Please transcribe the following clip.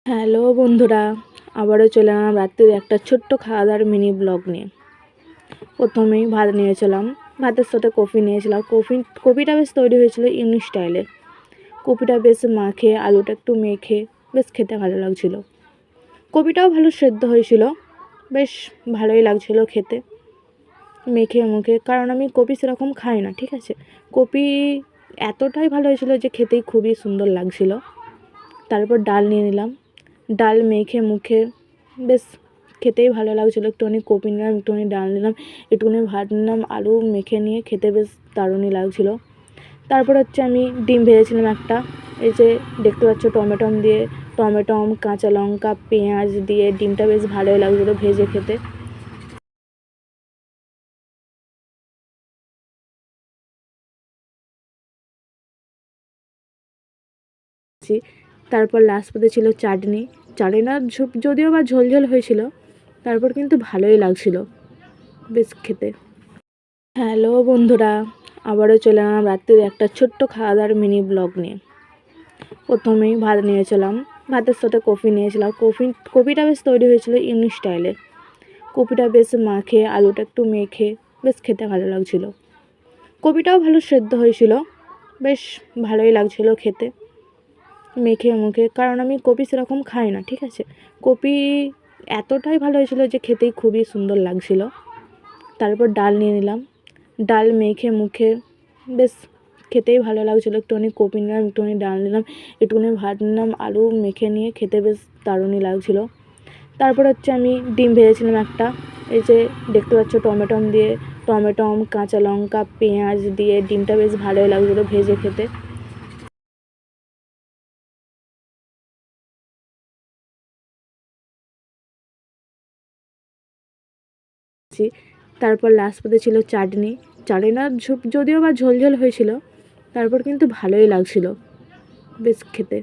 Hello বন্ধুরা, আবারও চলে এলাম রাত্রির একটা ছোট্ট খাওয়া দাওয়ার মিনি ব্লগ নিয়ে। প্রথমেই ভাত নিয়েছিলাম, ভাতের সাথে কফি নিয়েছিলাম। কপিটা বেশ তৈরি হয়েছিল ইউনিক স্টাইলে। কপিটা বেশ মাখে, আলুটা একটু মেখে বেশ খেতে ভালো লাগছিল। কপিটাও ভালো সেদ্ধ হয়েছিল, বেশ ভালোই লাগছিল খেতে মেখে মুখে। কারণ আমি কপি সেরকম খাই না, ঠিক আছে। কপি এতটাই ভালো হয়েছিল যে খেতেই খুবই সুন্দর লাগছিল। তারপর ডাল নিয়ে নিলাম, ডাল মেখে মুখে বেশ খেতেই ভালো লাগছিলো। একটুখানি কপি নিলাম, একটুখানি ডাল নিলাম, একটুখানি ভাত নিলাম, আলু মেখে নিয়ে খেতে বেশ দারুণই লাগছিলো। তারপর হচ্ছে আমি ডিম ভেজেছিলাম একটা, এই যে দেখতে পাচ্ছ টমেটো কাঁচা লঙ্কা পেঁয়াজ দিয়ে ডিমটা বেশ ভালোই লাগছিলো ভেজে খেতে। তারপর লাস্ট পথে ছিল চাটনিটা যদিও বা ঝোল হয়েছিল, তারপর কিন্তু ভালোই লাগছিল বেশ খেতে। হ্যালো বন্ধুরা, আবারও চলে এলাম রাত্রির একটা ছোট্ট খাওয়া দাওয়ার মিনি ব্লগ নিয়ে। প্রথমেই ভাত নিয়েছিলাম, ভাতের সাথে কফি নিয়েছিলাম। কপিটা বেশ তৈরি হয়েছিল ইউনিক স্টাইলে। কপিটা বেশ মাখে, আলুটা একটু মেখে বেশ খেতে ভালো লাগছিল। কপিটাও ভালো সেদ্ধ হয়েছিল, বেশ ভালোই লাগছিল খেতে মেখে মুখে। কারণ আমি কপি সেরকম খাই না, ঠিক আছে। কপি এতটাই ভালো হয়েছিল যে খেতেই খুবই সুন্দর লাগছিল। তারপর ডাল নিয়ে নিলাম, ডাল মেখে মুখে বেশ খেতেই ভালো লাগছিলো। একটুখানি কপি নিলাম, একটুখানি ডাল নিলাম, একটুখানি ভাত নিলাম, আলু মেখে নিয়ে খেতে বেশ দারুণই লাগছিলো। তারপর হচ্ছে আমি ডিম ভেজেছিলাম একটা, এই যে দেখতে পাচ্ছ টমেটো কাঁচা লঙ্কা পেঁয়াজ দিয়ে ডিমটা বেশ ভালোই লাগছিলো ভেজে খেতে। তারপর লাস্ট পথে ছিল চাটনিটা যদিও বা ঝোল হয়েছিল, তারপর কিন্তু ভালোই লাগছিল বেশ খেতে।